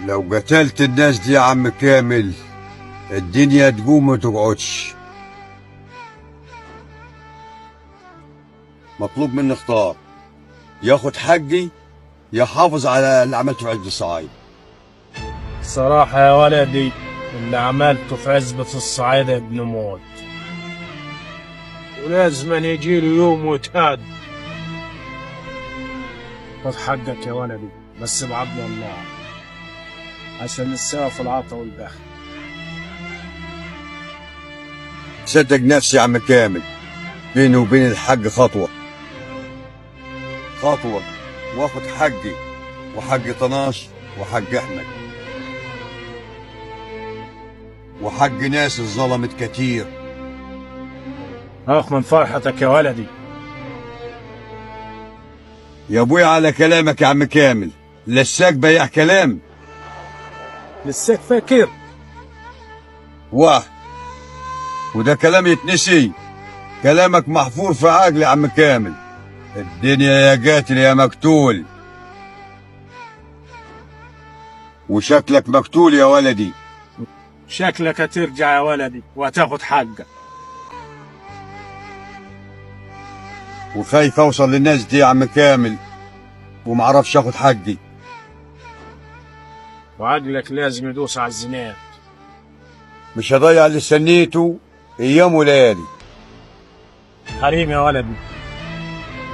لو قتلت الناس دي يا عم كامل الدنيا تقوم ما تقعدش. مطلوب مني اختار، ياخد حقي يحافظ على اللي عملته في عزبة الصعايدة. صراحة يا ولدي اللي عملته في عزبة الصعايدة ابن موت، ولازم أن يجيله يوم وتهاد. خد حقك يا ولدي بس بعدل الله عشان نساوي في العطا والدخل. صدق نفسي يا عم كامل، بيني وبين الحق خطوة خطوة، واخد حقي وحق طناش وحق احمد وحق ناس اتظلمت كتير. اخ من فرحتك يا ولدي. يا ابوي على كلامك يا عم كامل، لساك بيع كلام. لساك فاكر؟ واه، وده كلام يتنسي؟ كلامك محفور في عقلي يا عم كامل. الدنيا يا قاتل يا مقتول، وشكلك مقتول يا ولدي. شكلك هترجع يا ولدي وهتاخد حقك. وخايف اوصل للناس دي يا عم كامل ومعرفش اخد حقي. وعقلك لازم يدوس على الزناد. مش هضيع اللي سنيته ايام وليالي. حريم يا ولدي،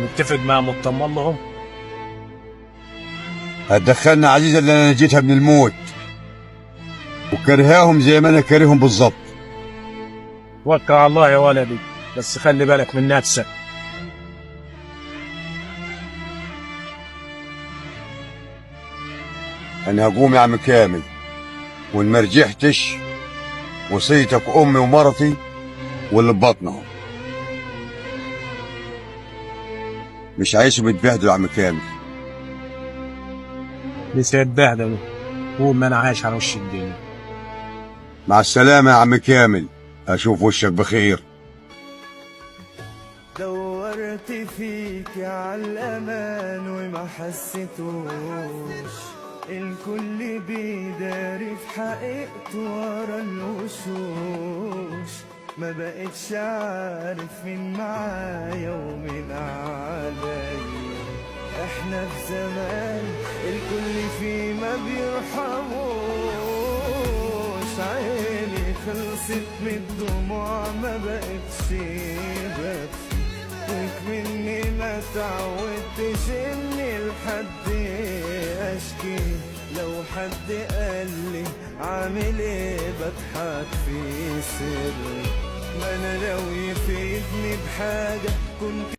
نتفق مع مطمن لهم. هتدخلنا عزيزة اللي انا نجيتها من الموت وكرهاهم زي ما انا كارههم بالظبط. توكل على الله يا ولدي بس خلي بالك من نفسك. انا هقوم يا عم كامل، وان ما رجعتش وصيتك امي ومرتي واللي ببطنهم. مش عايزهم يتبهدلوا يا عم كامل. لسه يتبهدلوا طول ما انا عايش على وش الدنيا. مع السلامة يا عم كامل، اشوف وشك بخير. دورت فيك على الأمان وما حسيتوش، الكل بيداري في حقيقته ورا الوشوش، ما بقتش عارف مين معايا ومين عليا. احنا في زمان الكل فيه ما بيرحموش، عيني خلصت من الدموع ما بقتش ببكي، وكمني ما تعودتش اني لحد اشكي. لو حد قال لي عامل ايه بضحك في سري، ما انا لو يفيدني بحاجة كنت